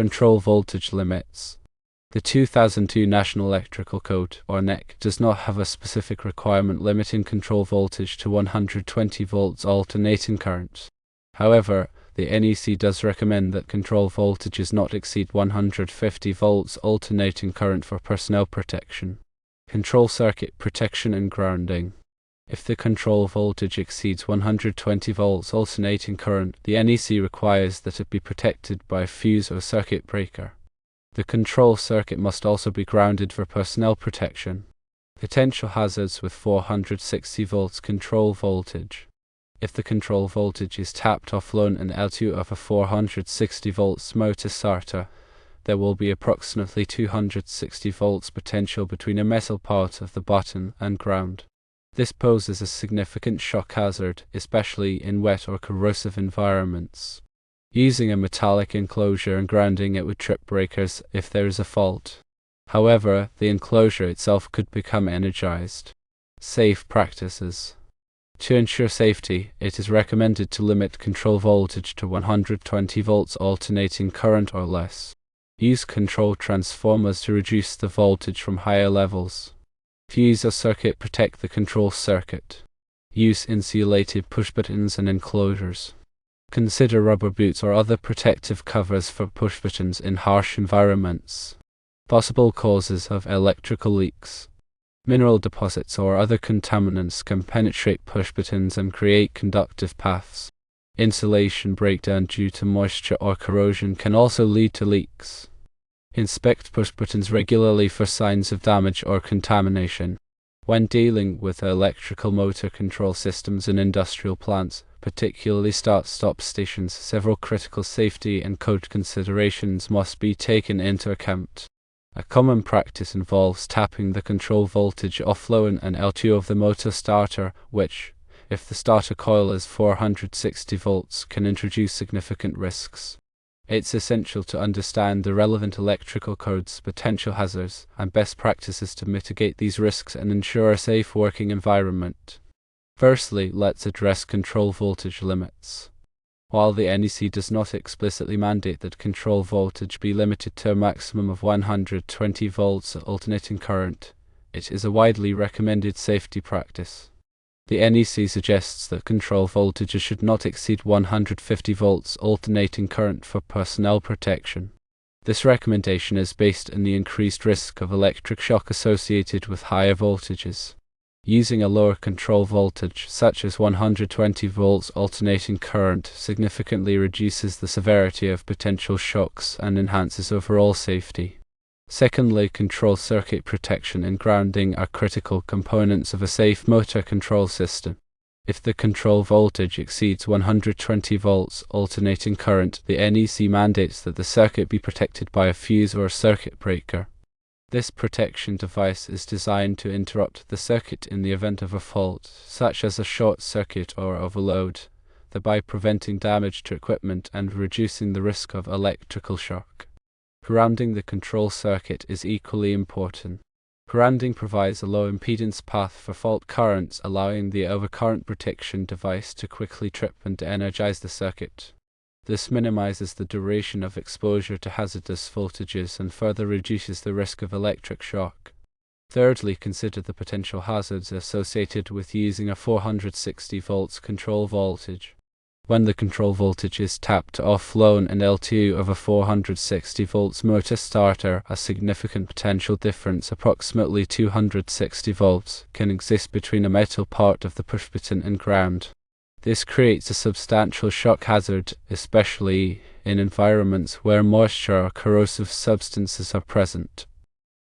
Control voltage limits. The 2002 National Electrical Code, or NEC, does not have a specific requirement limiting control voltage to 120 volts alternating current. However, the NEC does recommend that control voltages not exceed 150 volts alternating current for personnel protection. Control circuit protection and grounding. If the control voltage exceeds 120 volts alternating current, the NEC requires that it be protected by a fuse or circuit breaker. The control circuit must also be grounded for personnel protection. Potential hazards with 460 volts control voltage. If the control voltage is tapped or flown in L2 of a 460 volts motor starter, there will be approximately 260 volts potential between a metal part of the button and ground. This poses a significant shock hazard, especially in wet or corrosive environments. Using a metallic enclosure and grounding it would trip breakers if there is a fault. However, the enclosure itself could become energized. Safe practices. To ensure safety, it is recommended to limit control voltage to 120 volts alternating current or less. Use control transformers to reduce the voltage from higher levels. Fuse or circuit protect the control circuit. Use insulated pushbuttons and enclosures. Consider rubber boots or other protective covers for pushbuttons in harsh environments. Possible causes of electrical leaks. Mineral deposits or other contaminants can penetrate pushbuttons and create conductive paths. Insulation breakdown due to moisture or corrosion can also lead to leaks. Inspect pushbuttons regularly for signs of damage or contamination. When dealing with electrical motor control systems in industrial plants, particularly start-stop stations, several critical safety and code considerations must be taken into account. A common practice involves tapping the control voltage offload and L2 of the motor starter, which, if the starter coil is 460 volts, can introduce significant risks. It's essential to understand the relevant electrical codes, potential hazards, and best practices to mitigate these risks and ensure a safe working environment. Firstly, let's address control voltage limits. While the NEC does not explicitly mandate that control voltage be limited to a maximum of 120 volts alternating current, it is a widely recommended safety practice. The NEC suggests that control voltages should not exceed 150 volts alternating current for personnel protection. This recommendation is based on the increased risk of electric shock associated with higher voltages. Using a lower control voltage, such as 120 volts alternating current, significantly reduces the severity of potential shocks and enhances overall safety. Secondly, control circuit protection and grounding are critical components of a safe motor control system. If the control voltage exceeds 120 volts alternating current, the NEC mandates that the circuit be protected by a fuse or a circuit breaker. This protection device is designed to interrupt the circuit in the event of a fault, such as a short circuit or overload, thereby preventing damage to equipment and reducing the risk of electrical shock. Grounding the control circuit is equally important. Grounding provides a low impedance path for fault currents, allowing the overcurrent protection device to quickly trip and de-energize the circuit. This minimizes the duration of exposure to hazardous voltages and further reduces the risk of electric shock. Thirdly, consider the potential hazards associated with using a 460 volts control voltage. When the control voltage is tapped or flown in L2 of a 460 volts motor starter, a significant potential difference, approximately 260 volts, can exist between a metal part of the pushbutton and ground. This creates a substantial shock hazard, especially in environments where moisture or corrosive substances are present.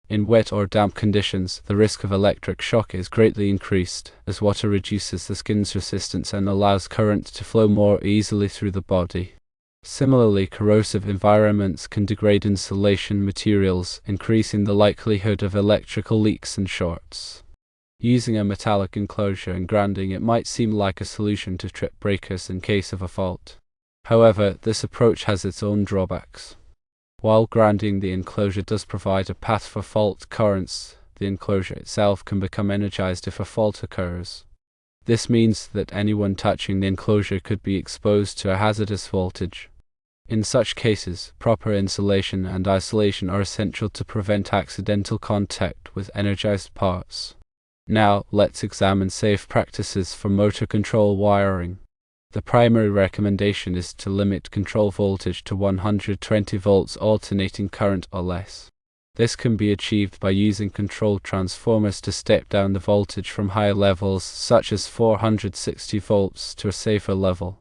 In wet or damp conditions, the risk of electric shock is greatly increased, as water reduces the skin's resistance and allows current to flow more easily through the body. Similarly, corrosive environments can degrade insulation materials, increasing the likelihood of electrical leaks and shorts. Using a metallic enclosure and grounding it might seem like a solution to trip breakers in case of a fault. However, this approach has its own drawbacks. While grounding the enclosure does provide a path for fault currents, the enclosure itself can become energized if a fault occurs. This means that anyone touching the enclosure could be exposed to a hazardous voltage. In such cases, proper insulation and isolation are essential to prevent accidental contact with energized parts. Now, let's examine safe practices for motor control wiring. The primary recommendation is to limit control voltage to 120 volts alternating current or less. This can be achieved by using control transformers to step down the voltage from higher levels, such as 460 volts, to a safer level.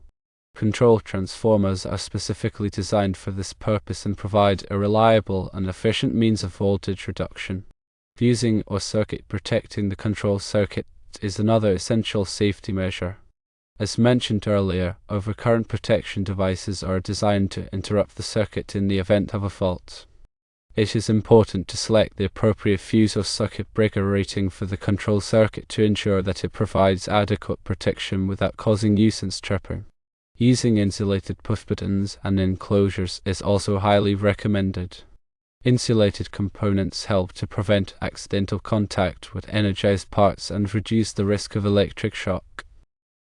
Control transformers are specifically designed for this purpose and provide a reliable and efficient means of voltage reduction. Fusing or circuit protecting the control circuit is another essential safety measure. As mentioned earlier, overcurrent protection devices are designed to interrupt the circuit in the event of a fault. It is important to select the appropriate fuse or circuit breaker rating for the control circuit to ensure that it provides adequate protection without causing nuisance tripping. Using insulated push buttons and enclosures is also highly recommended. Insulated components help to prevent accidental contact with energized parts and reduce the risk of electric shock.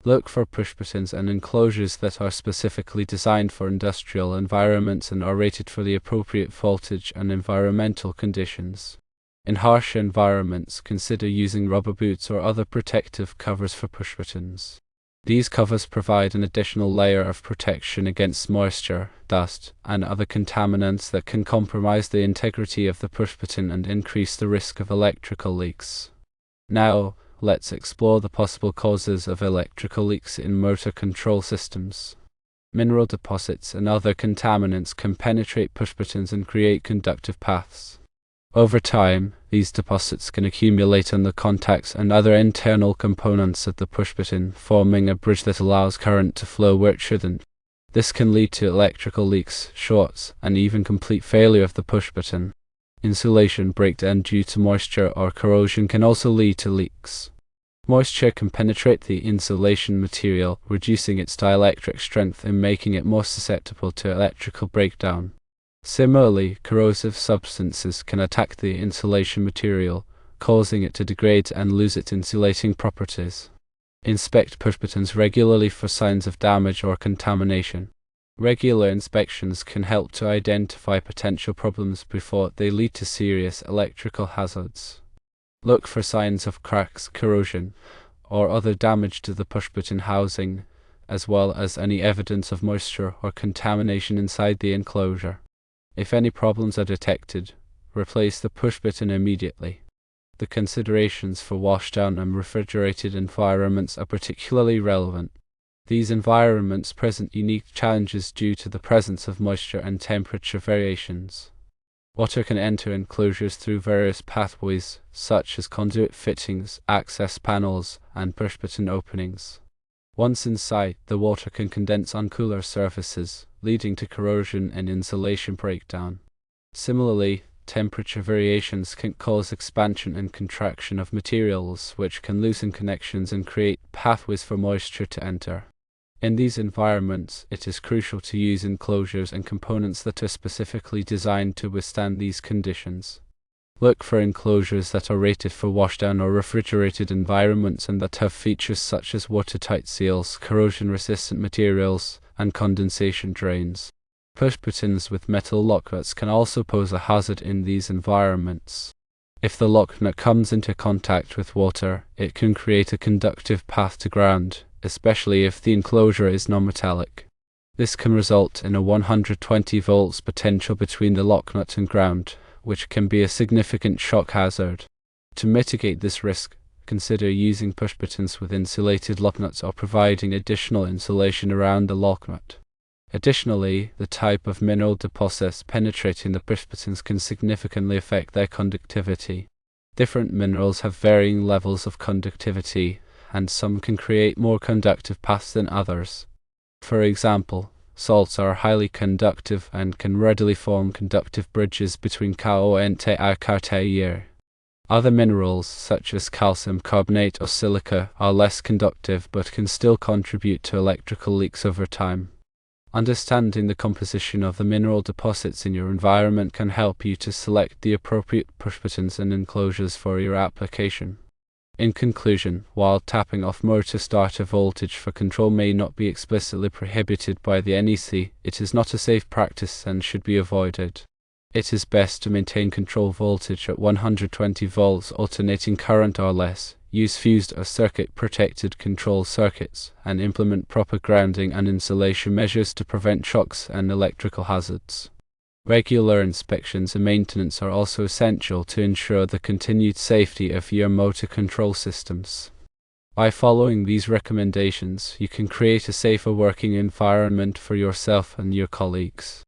Look for push buttons and enclosures that are specifically designed for industrial environments and are rated for the appropriate voltage and environmental conditions. In harsh environments, consider using rubber boots or other protective covers for push buttons. These covers provide an additional layer of protection against moisture, dust, and other contaminants that can compromise the integrity of the push button and increase the risk of electrical leaks. Now, let's explore the possible causes of electrical leaks in motor control systems. Mineral deposits and other contaminants can penetrate push buttons and create conductive paths. Over time, these deposits can accumulate on the contacts and other internal components of the push button, forming a bridge that allows current to flow where it shouldn't. This can lead to electrical leaks, shorts, and even complete failure of the push button. Insulation breakdown due to moisture or corrosion can also lead to leaks. Moisture can penetrate the insulation material, reducing its dielectric strength and making it more susceptible to electrical breakdown. Similarly, corrosive substances can attack the insulation material, causing it to degrade and lose its insulating properties. Inspect push buttons regularly for signs of damage or contamination. Regular inspections can help to identify potential problems before they lead to serious electrical hazards. Look for signs of cracks, corrosion, or other damage to the push button housing, as well as any evidence of moisture or contamination inside the enclosure. If any problems are detected, replace the push button immediately. The considerations for washdown and refrigerated environments are particularly relevant. These environments present unique challenges due to the presence of moisture and temperature variations. Water can enter enclosures through various pathways, such as conduit fittings, access panels, and push button openings. Once inside, the water can condense on cooler surfaces, leading to corrosion and insulation breakdown. Similarly, temperature variations can cause expansion and contraction of materials, which can loosen connections and create pathways for moisture to enter. In these environments, it is crucial to use enclosures and components that are specifically designed to withstand these conditions. Look for enclosures that are rated for washdown or refrigerated environments and that have features such as watertight seals, corrosion-resistant materials, and condensation drains. Push buttons with metal lock nuts can also pose a hazard in these environments. If the lock nut comes into contact with water, it can create a conductive path to ground, especially if the enclosure is non-metallic. This can result in a 120 volts potential between the lock nut and ground, which can be a significant shock hazard. To mitigate this risk, consider using push buttons with insulated lock nuts or providing additional insulation around the lock nut. Additionally, the type of mineral deposits penetrating the push buttons can significantly affect their conductivity. Different minerals have varying levels of conductivity, and some can create more conductive paths than others. For example, salts are highly conductive and can readily form conductive bridges between kaolinte and cartier. Other minerals, such as calcium carbonate or silica, are less conductive but can still contribute to electrical leaks over time. Understanding the composition of the mineral deposits in your environment can help you to select the appropriate push buttons and enclosures for your application. In conclusion, while tapping off motor starter voltage for control may not be explicitly prohibited by the NEC, it is not a safe practice and should be avoided. It is best to maintain control voltage at 120 volts alternating current or less, use fused or circuit-protected control circuits, and implement proper grounding and insulation measures to prevent shocks and electrical hazards. Regular inspections and maintenance are also essential to ensure the continued safety of your motor control systems. By following these recommendations, you can create a safer working environment for yourself and your colleagues.